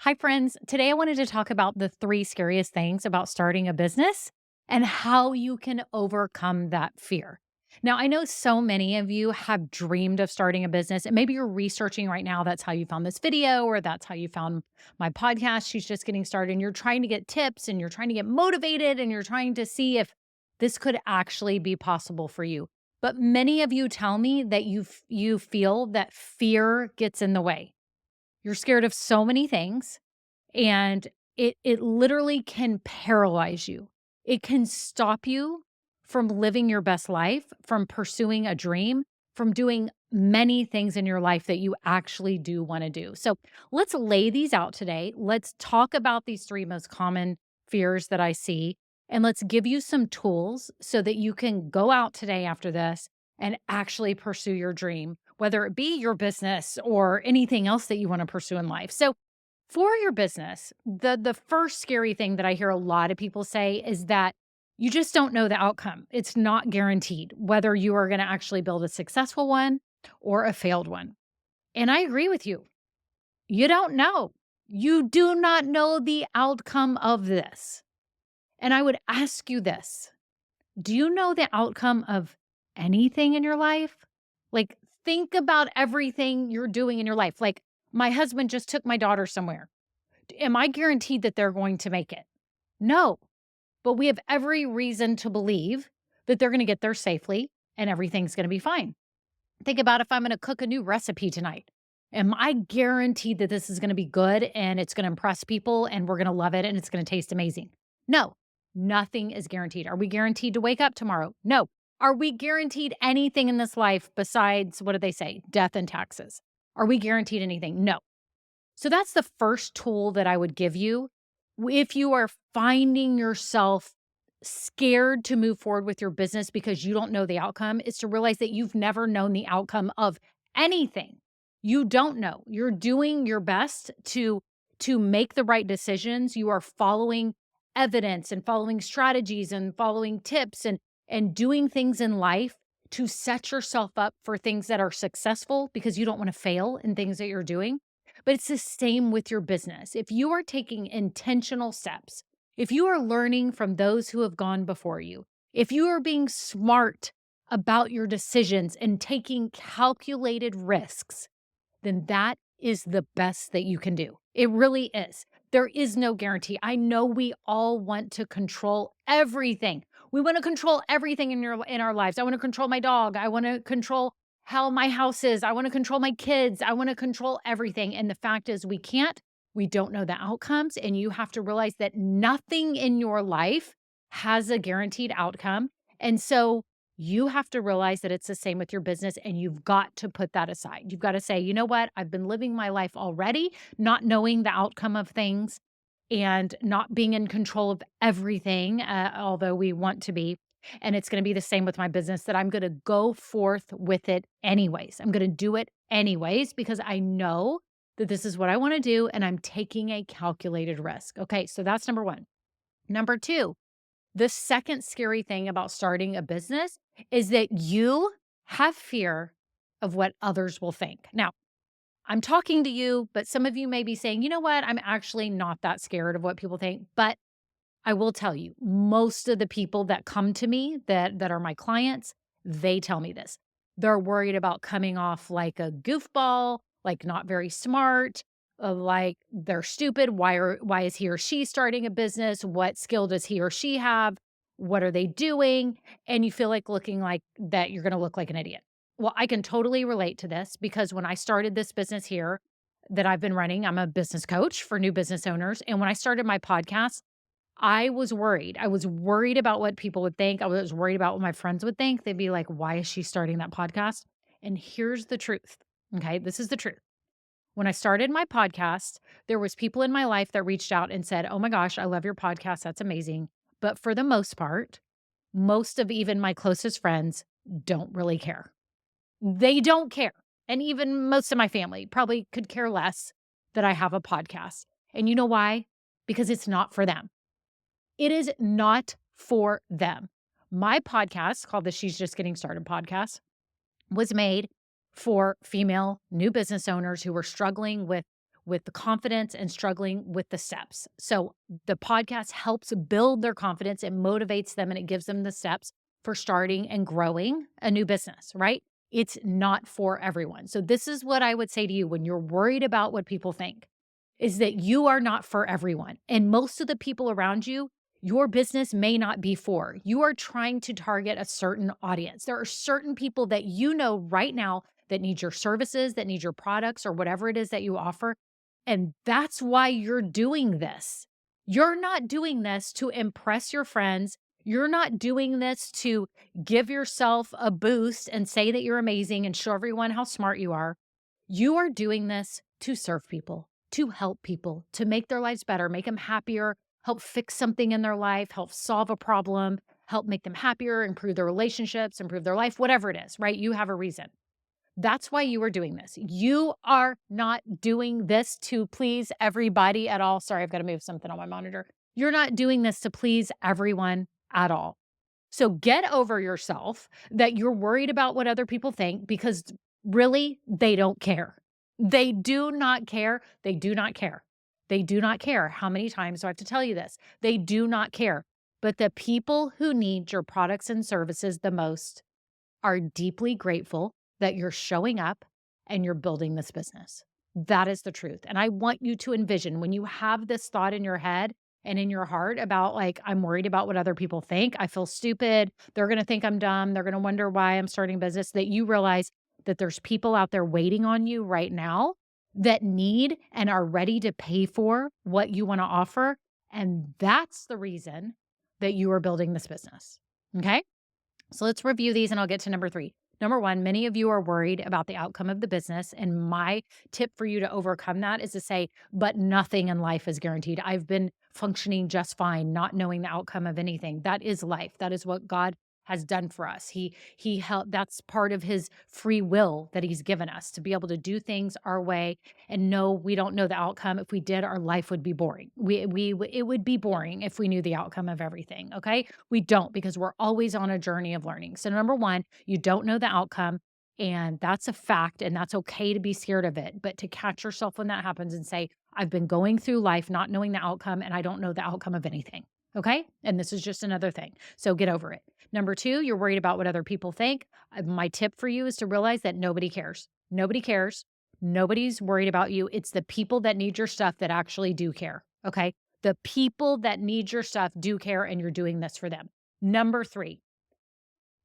Hi, friends. Today I wanted to talk about the three scariest things about starting a business and how you can overcome that fear. Now, I know so many of you have dreamed of starting a business, and maybe you're researching right now. That's how you found this video, or that's how you found my podcast. She's just getting started, and you're trying to get tips and you're trying to get motivated and you're trying to see if this could actually be possible for you. But many of you tell me that you feel that fear gets in the way. You're scared of so many things, and it literally can paralyze you. It can stop you from living your best life, from pursuing a dream, from doing many things in your life that you actually do wanna do. So, let's lay these out today. Let's talk about these 3 most common fears that I see, and let's give you some tools so that you can go out today after this and actually pursue your dream, whether it be your business or anything else that you wanna pursue in life. So, for your business, the first scary thing that I hear a lot of people say is that you just don't know the outcome. It's not guaranteed whether you are gonna actually build a successful one or a failed one. And I agree with you. You don't know. You do not know the outcome of this. And I would ask you this. Do you know the outcome of anything in your life? Like, think about everything you're doing in your life. Like, my husband just took my daughter somewhere. Am I guaranteed that they're going to make it? No, but we have every reason to believe that they're going to get there safely and everything's going to be fine. Think about if I'm going to cook a new recipe tonight. Am I guaranteed that this is going to be good and it's going to impress people and we're going to love it and it's going to taste amazing? No, nothing is guaranteed. Are we guaranteed to wake up tomorrow? No. Are we guaranteed anything in this life besides, what do they say, death and taxes? Are we guaranteed anything? No. So that's the first tool that I would give you. If you are finding yourself scared to move forward with your business because you don't know the outcome, is to realize that you've never known the outcome of anything. You don't know. You're doing your best to make the right decisions. You are following evidence and following strategies and following tips and doing things in life to set yourself up for things that are successful because you don't want to fail in things that you're doing. But it's the same with your business. If you are taking intentional steps, if you are learning from those who have gone before you, if you are being smart about your decisions and taking calculated risks, then that is the best that you can do. It really is. There is no guarantee. I know we all want to control everything. We want to control everything in our lives. I want to control my dog. I want to control how my house is. I want to control my kids. I want to control everything. And the fact is we can't. We don't know the outcomes, and you have to realize that nothing in your life has a guaranteed outcome. And so you have to realize that it's the same with your business, and you've got to put that aside. You've got to say, you know what? I've been living my life already, not knowing the outcome of things and not being in control of everything, although we want to be. And it's going to be the same with my business that I'm going to go forth with it anyways. I'm going to do it anyways because I know that this is what I want to do and I'm taking a calculated risk. Okay, so that's number one. Number two, the second scary thing about starting a business is that you have fear of what others will think. Now, I'm talking to you, but some of you may be saying, you know what? I'm actually not that scared of what people think. But I will tell you, most of the people that come to me that are my clients, they tell me this. They're worried about coming off like a goofball, like not very smart, like they're stupid. Why is he or she starting a business? What skill does he or she have? What are they doing? And you feel like looking like that you're going to look like an idiot. Well, I can totally relate to this because when I started this business here that I've been running, I'm a business coach for new business owners. And when I started my podcast, I was worried. I was worried about what people would think. I was worried about what my friends would think. They'd be like, "Why is she starting that podcast?" And here's the truth. Okay, this is the truth. When I started my podcast, there was people in my life that reached out and said, "Oh my gosh, I love your podcast. That's amazing." But for the most part, most of even my closest friends don't really care. They don't care. And even most of my family probably could care less that I have a podcast. And you know why? Because it's not for them. It is not for them. My podcast, called the She's Just Getting Started podcast, was made for female new business owners who were struggling with the confidence and struggling with the steps. So the podcast helps build their confidence, it motivates them, and it gives them the steps for starting and growing a new business, right? It's not for everyone. So this is what I would say to you when you're worried about what people think is that you are not for everyone. And most of the people around you, your business may not be for. You are trying to target a certain audience. There are certain people that you know right now that need your services, that need your products, or whatever it is that you offer. And that's why you're doing this. You're not doing this to impress your friends. You're not doing this to give yourself a boost and say that you're amazing and show everyone how smart you are. You are doing this to serve people, to help people, to make their lives better, make them happier, help fix something in their life, help solve a problem, help make them happier, improve their relationships, improve their life, whatever it is, right? You have a reason. That's why you are doing this. You are not doing this to please everybody at all. Sorry, I've got to move something on my monitor. You're not doing this to please everyone at all. So get over yourself that you're worried about what other people think because really, they don't care. They do not care. They do not care. They do not care. How many times do I have to tell you this? They do not care. But the people who need your products and services the most are deeply grateful that you're showing up and you're building this business. That is the truth. And I want you to envision when you have this thought in your head and in your heart about, like, I'm worried about what other people think. I feel stupid. They're going to think I'm dumb. They're going to wonder why I'm starting business. That you realize that there's people out there waiting on you right now that need and are ready to pay for what you want to offer. And that's the reason that you are building this business. Okay. So let's review these and I'll get to number three. Number one, many of you are worried about the outcome of the business. And my tip for you to overcome that is to say, but nothing in life is guaranteed. I've been functioning just fine, not knowing the outcome of anything. That is life. That is what God has done for us. He helped, that's part of his free will that he's given us to be able to do things our way and know we don't know the outcome. If we did, our life would be boring. It would be boring if we knew the outcome of everything. Okay. We don't because we're always on a journey of learning. So, number one, you don't know the outcome. And that's a fact. And that's okay to be scared of it. But to catch yourself when that happens and say, I've been going through life not knowing the outcome and I don't know the outcome of anything. Okay. And this is just another thing. So get over it. Number two, you're worried about what other people think. My tip for you is to realize that nobody cares. Nobody cares. Nobody's worried about you. It's the people that need your stuff that actually do care. Okay. The people that need your stuff do care, and you're doing this for them. Number three,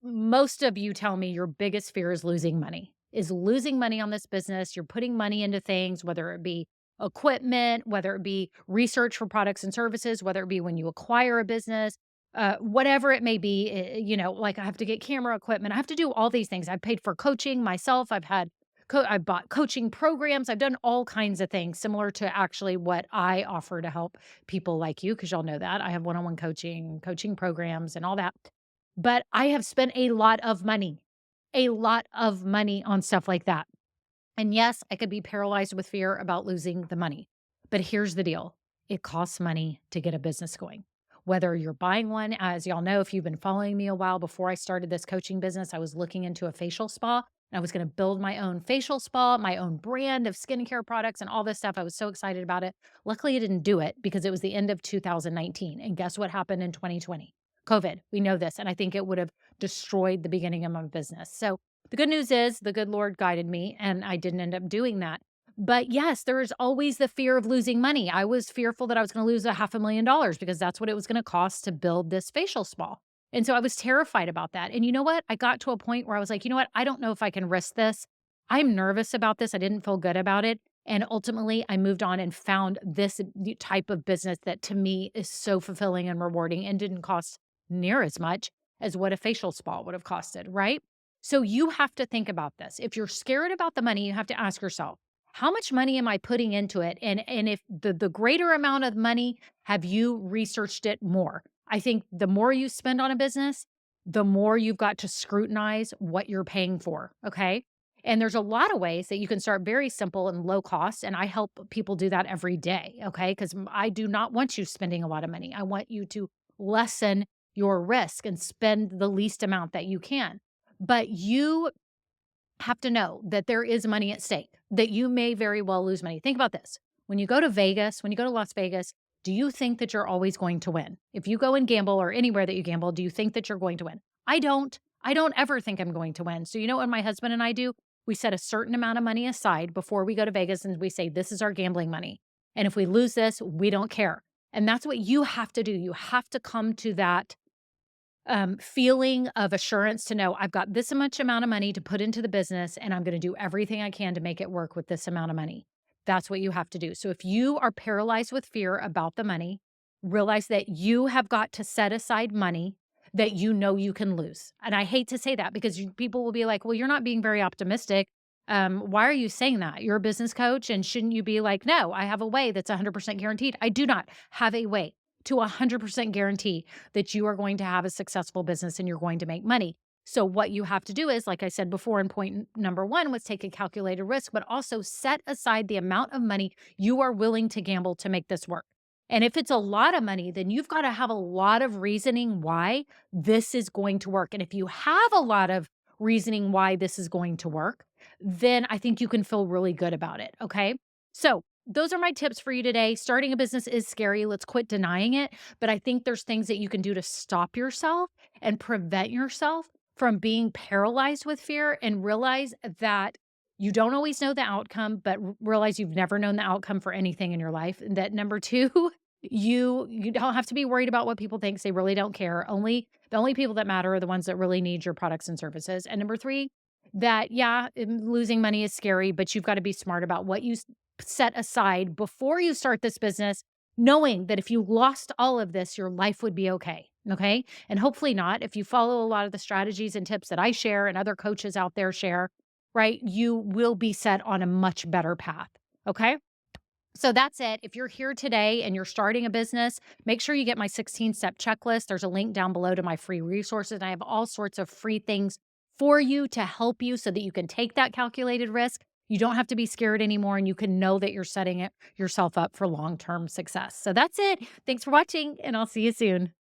most of you tell me your biggest fear is losing money on this business. You're putting money into things, whether it be equipment, whether it be research for products and services, whether it be when you acquire a business, whatever it may be, like I have to get camera equipment. I have to do all these things. I've paid for coaching myself. I've bought coaching programs. I've done all kinds of things similar to actually what I offer to help people like you, because y'all know that I have one-on-one coaching programs and all that. But I have spent a lot of money on stuff like that. And yes, I could be paralyzed with fear about losing the money. But here's the deal. It costs money to get a business going. Whether you're buying one, as y'all know, if you've been following me a while before I started this coaching business, I was looking into a facial spa and I was going to build my own facial spa, my own brand of skincare products and all this stuff. I was so excited about it. Luckily, I didn't do it because it was the end of 2019. And guess what happened in 2020? COVID. We know this. And I think it would have destroyed the beginning of my business. So the good news is the good Lord guided me and I didn't end up doing that. But yes, there is always the fear of losing money. I was fearful that I was going to lose $500,000 because that's what it was going to cost to build this facial spa. And so I was terrified about that. And you know what? I got to a point where I was like, you know what? I don't know if I can risk this. I'm nervous about this. I didn't feel good about it. And ultimately, I moved on and found this type of business that to me is so fulfilling and rewarding and didn't cost near as much as what a facial spa would have costed, right? So you have to think about this. If you're scared about the money, you have to ask yourself, how much money am I putting into it? And if the greater amount of money, have you researched it more? I think the more you spend on a business, the more you've got to scrutinize what you're paying for. Okay. And there's a lot of ways that you can start very simple and low cost. And I help people do that every day. Okay. Because I do not want you spending a lot of money. I want you to lessen your risk and spend the least amount that you can. But you have to know that there is money at stake, that you may very well lose money. Think about this. when you go to Vegas, when you go to Las Vegas, do you think that you're always going to win? If you go and gamble or anywhere that you gamble, do you think that you're going to win? I don't. I don't ever think I'm going to win. So, you know what my husband and I do? We set a certain amount of money aside before we go to Vegas and we say, this is our gambling money. And if we lose this, we don't care. And that's what you have to do. You have to come to that feeling of assurance to know I've got this much amount of money to put into the business and I'm going to do everything I can to make it work with this amount of money. That's what you have to do. So if you are paralyzed with fear about the money, realize that you have got to set aside money that you know you can lose. And I hate to say that because people will be like, well, you're not being very optimistic. Why are you saying that? You're a business coach. And shouldn't you be like, no, I have a way that's 100% guaranteed? I do not have a way to 100% guarantee that you are going to have a successful business and you're going to make money. So what you have to do is, like I said before in point number 1 was take a calculated risk, but also set aside the amount of money you are willing to gamble to make this work. And if it's a lot of money, then you've got to have a lot of reasoning why this is going to work. And if you have a lot of reasoning why this is going to work, then I think you can feel really good about it. Okay. So those are my tips for you today. Starting a business is scary. Let's quit denying it. But I think there's things that you can do to stop yourself and prevent yourself from being paralyzed with fear and realize that you don't always know the outcome, but realize you've never known the outcome for anything in your life. And that number 2, you don't have to be worried about what people think. They really don't care. The only people that matter are the ones that really need your products and services. And number 3, that yeah, losing money is scary, but you've got to be smart about what you set aside before you start this business, knowing that if you lost all of this, your life would be okay. Okay. And hopefully not. If you follow a lot of the strategies and tips that I share and other coaches out there share, right, you will be set on a much better path. Okay. So that's it. If you're here today and you're starting a business, make sure you get my 16-step checklist. There's a link down below to my free resources. And I have all sorts of free things for you to help you so that you can take that calculated risk. You don't have to be scared anymore and you can know that you're setting yourself up for long-term success. So that's it. Thanks for watching and I'll see you soon.